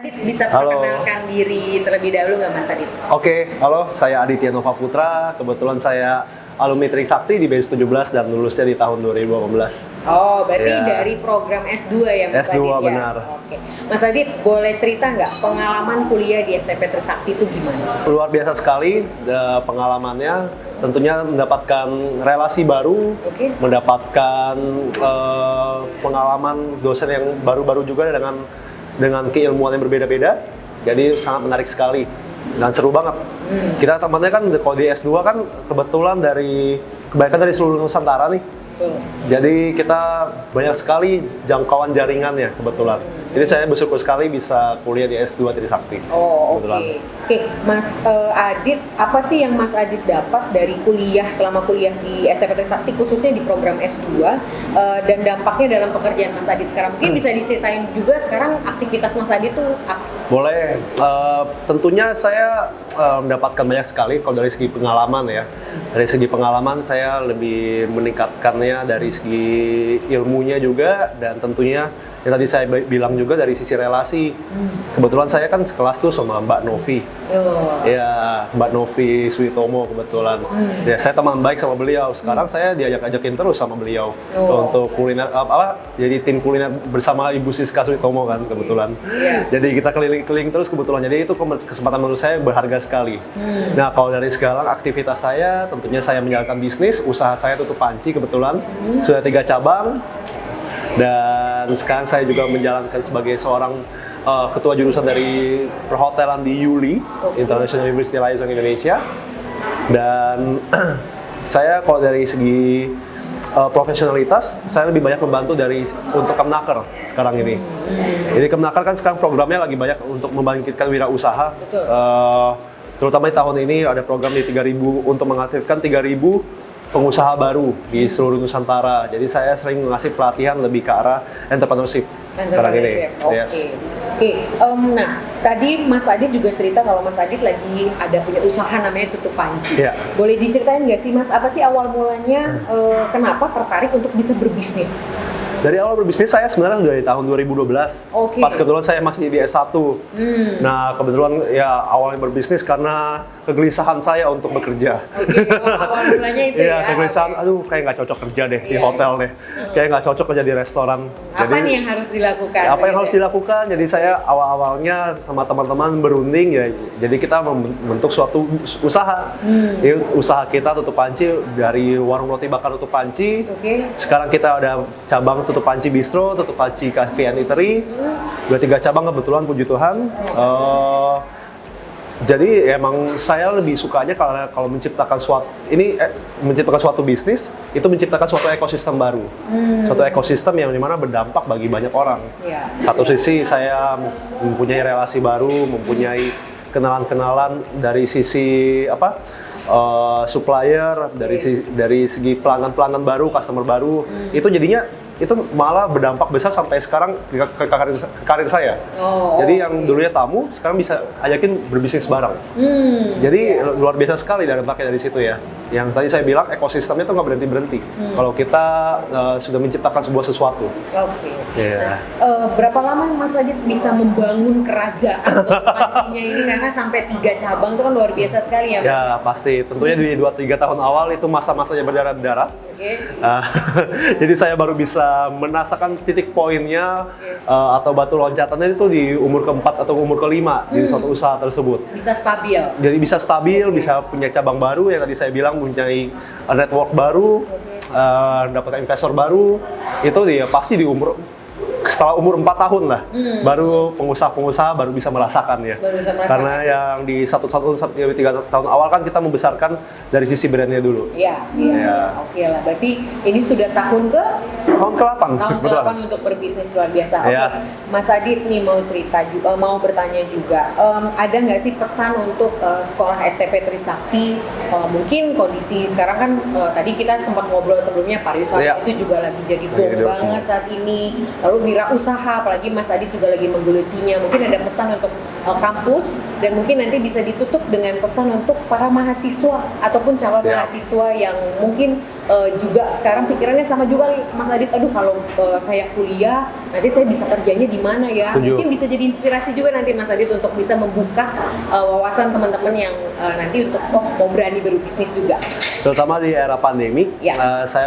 Adit bisa Halo. perkenalkan diri terlebih dahulu nggak Mas Adit? Oke, halo, saya Aditya Nova Putra. Kebetulan saya alumni Trisakti di BES 17 dan lulusnya di tahun 2018. Oh, berarti Ya. dari program S2 ya Mas S2, Adit ya? benar. Oke. Mas Adit, boleh cerita nggak pengalaman kuliah di STP Trisakti itu gimana? Luar biasa sekali pengalamannya. Tentunya mendapatkan relasi baru, Oke. mendapatkan pengalaman dosen yang baru-baru juga dengan keilmuan yang berbeda-beda. Jadi sangat menarik sekali dan seru banget. Kita temannya kan kalau di S2 kan kebetulan kebanyakan dari seluruh Nusantara nih. Betul. Jadi kita banyak sekali jangkauan jaringannya kebetulan. Jadi saya bersyukur sekali bisa kuliah di S2 Trisakti. Oh, oke. Kebetulan. Oke, Mas Adit, apa sih yang Mas Adit dapat dari selama kuliah di STP Trisakti khususnya di program S2 dan dampaknya dalam pekerjaan Mas Adit sekarang? Mungkin bisa diceritain juga sekarang aktivitas Mas Adit tuh apa? Boleh. Tentunya saya mendapatkan banyak sekali kalau dari segi pengalaman ya. Dari segi pengalaman saya lebih meningkatkannya dari segi ilmunya juga dan tentunya yang tadi saya bilang juga dari sisi relasi. Kebetulan saya kan sekelas tuh sama Mbak Novi. Oh. Ya, Mbak Novi Suitomo kebetulan. Ya, saya teman baik sama beliau. Sekarang saya diajak-ajakin terus sama beliau untuk kuliner jadi tim kuliner bersama Ibu Siska Suitomo kan kebetulan. Jadi kita keliling-keliling terus kebetulan. Jadi itu kesempatan menurut saya berharga sekali. Nah, kalau dari sekarang aktivitas saya tentunya saya menjalankan bisnis, usaha saya tutup panci kebetulan. Sudah 3 cabang. Dan sekarang saya juga menjalankan sebagai seorang ketua jurusan dari perhotelan di ULI, International University Liaison Indonesia. Dan saya kalau dari segi profesionalitas, saya lebih banyak membantu untuk Kemnaker sekarang ini. Jadi Kemnaker kan sekarang programnya lagi banyak untuk membangkitkan wirausaha. Terutama di tahun ini ada program di 3.000 untuk mengaktifkan 3.000 pengusaha baru di seluruh Nusantara. Jadi saya sering ngasih pelatihan lebih ke arah entrepreneurship sekarang ini. Oke. Oke. Nah, tadi Mas Adit juga cerita kalau Mas Adit lagi ada punya usaha namanya Tutup Panci. Iya. Boleh diceritain nggak sih Mas, apa sih awal mulanya kenapa tertarik untuk bisa berbisnis? Dari awal berbisnis saya sebenarnya dari tahun 2012. Oke. Pas kebetulan saya masih di S1. Nah, kebetulan ya awalnya berbisnis karena kegelisahan saya untuk bekerja. Oke, awal mulanya itu Iya, ya. kegelisahan, aduh kayak nggak cocok kerja deh di hotel deh. Kayak nggak cocok kerja di restoran. Apa nih yang harus dilakukan? Apa yang harus dilakukan? Jadi saya awal-awalnya sama teman-teman berunding ya. Jadi kita membentuk suatu usaha. Jadi usaha kita Tutup Panci dari warung roti bakar Tutup Panci. Oke. Sekarang kita ada cabang Tutup Panci Bistro, Tutup Panci Cafe and Eatery. 2-3 cabang kebetulan puji Tuhan. Jadi emang saya lebih sukanya kalau menciptakan suatu bisnis itu menciptakan suatu ekosistem baru, suatu ekosistem yang dimana berdampak bagi banyak orang. Iya. Satu sisi saya mempunyai relasi baru, mempunyai kenalan-kenalan dari sisi supplier, dari segi pelanggan-pelanggan baru, customer baru, itu jadinya itu malah berdampak besar sampai sekarang ke karir saya. Jadi yang dulunya tamu sekarang bisa ajakin berbisnis bareng. Jadi luar biasa sekali dampaknya dari situ ya. Yang tadi saya bilang ekosistemnya tuh nggak berhenti-berhenti. Kalau kita sudah menciptakan sebuah sesuatu. Oke. Yeah. Nah, berapa lama Mas Adit bisa membangun kerajaan pancinya ini karena sampai 3 cabang itu kan luar biasa sekali ya Mas? Ya pasti. Tentunya di 2-3 tahun awal itu masa-masanya berdarah-darah. Oke. Jadi saya baru bisa merasakan titik poinnya atau batu loncatannya itu di umur ke-4 atau umur ke-5 di suatu usaha tersebut. Bisa stabil. Jadi bisa stabil, bisa punya cabang baru yang tadi saya bilang mempunyai network baru, dapat investor baru. Itu dia pasti setelah umur 4 tahun lah, baru pengusaha-pengusaha baru bisa merasakan ya. Baru bisa merasakan. Karena yang di 1 tahun sampai 3 tahun awal kan kita membesarkan dari sisi brandnya dulu. Iya. Oke lah, berarti ini sudah tahun Tahun ke-8. ke-8 untuk berbisnis luar biasa. Oke, Iya. Mas Adit nih mau bertanya juga, ada nggak sih pesan untuk sekolah STP Trisakti? Mungkin kondisi sekarang kan tadi kita sempat ngobrol sebelumnya pariwisata itu juga lagi jadi boom banget saat ini. Lalu wirausaha, apalagi Mas Adit juga lagi menggelutinya. Mungkin ada pesan untuk kampus dan mungkin nanti bisa ditutup dengan pesan untuk para mahasiswa ataupun calon mahasiswa yang mungkin juga sekarang pikirannya sama juga nih, Mas Adit, aduh kalau saya kuliah nanti saya bisa kerjanya di mana ya. Setuju. Mungkin bisa jadi inspirasi juga nanti Mas Adit untuk bisa membuka wawasan teman-teman yang nanti untuk mau berani berbisnis juga. Terutama di era pandemi, Ya.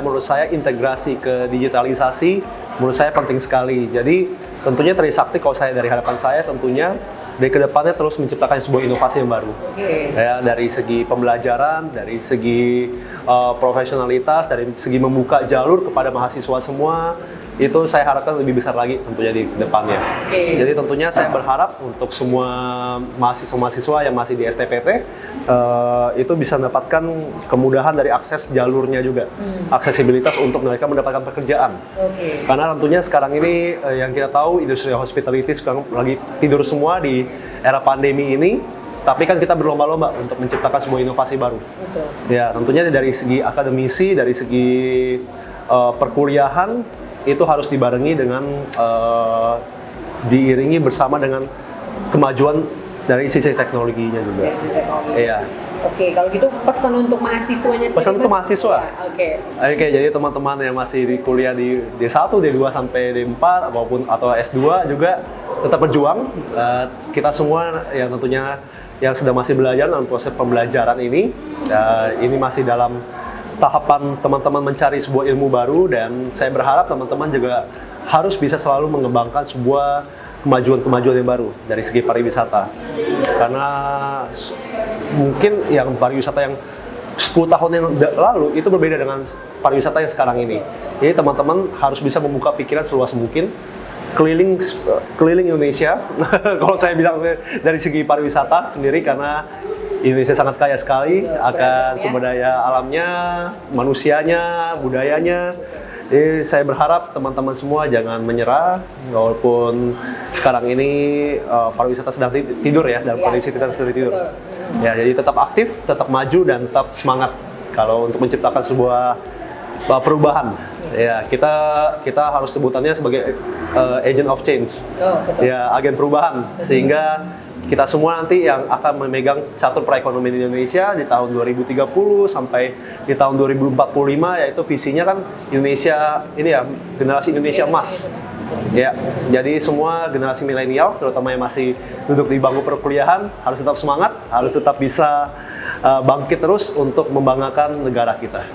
menurut saya integrasi ke digitalisasi menurut saya penting sekali. Jadi tentunya Trisakti, kalau saya dari harapan saya tentunya dari kedepannya terus menciptakan sebuah inovasi yang baru. Oke. Ya, dari segi pembelajaran, dari segi profesionalitas, dari segi membuka jalur kepada mahasiswa semua, itu saya harapkan lebih besar lagi tentunya di depannya. Oke. Jadi tentunya saya berharap untuk semua mahasiswa-mahasiswa yang masih di STPT itu bisa mendapatkan kemudahan dari akses jalurnya juga, aksesibilitas untuk mereka mendapatkan pekerjaan. Oke. Karena tentunya sekarang ini yang kita tahu industri hospitality sekarang lagi tidur semua di era pandemi ini, tapi kan kita berlomba-lomba untuk menciptakan sebuah inovasi baru. Betul. Ya, tentunya dari segi akademisi, dari segi perkuliahan itu harus dibarengi dengan diiringi bersama dengan kemajuan dari sisi teknologinya juga. Dari sisi teknologi. Iya. Oke, kalau gitu pesan untuk mahasiswanya sendiri, Pesan untuk Mas? mahasiswa? Ya, oke. Oke, jadi teman-teman yang masih di kuliah di D1, D2 sampai D4 atau S2 juga tetap berjuang. Kita semua yang tentunya yang sedang masih belajar dalam proses pembelajaran ini masih dalam tahapan teman-teman mencari sebuah ilmu baru, dan saya berharap teman-teman juga harus bisa selalu mengembangkan sebuah kemajuan-kemajuan yang baru dari segi pariwisata. Karena mungkin yang pariwisata yang 10 tahun yang lalu itu berbeda dengan pariwisata yang sekarang ini. Jadi teman-teman harus bisa membuka pikiran seluas mungkin, keliling Indonesia. Kalau saya bilang dari segi pariwisata sendiri, karena Indonesia sangat kaya sekali akan sumber daya alamnya, manusianya, budayanya. Jadi saya berharap teman-teman semua jangan menyerah, walaupun sekarang ini pariwisata sedang tidur ya, dalam kondisi kita sedang tidur. Ya, jadi tetap aktif, tetap maju, dan tetap semangat kalau untuk menciptakan sebuah perubahan. Ya, kita harus sebutannya sebagai agent of change. Oh, betul. Ya, agen perubahan, sehingga kita semua nanti yang akan memegang catur perekonomian Indonesia di tahun 2030 sampai di tahun 2045, yaitu visinya kan Indonesia ini ya, generasi Indonesia emas. Ya, jadi semua generasi milenial, terutama yang masih duduk di bangku perkuliahan, harus tetap semangat, harus tetap bisa bangkit terus untuk membanggakan negara kita.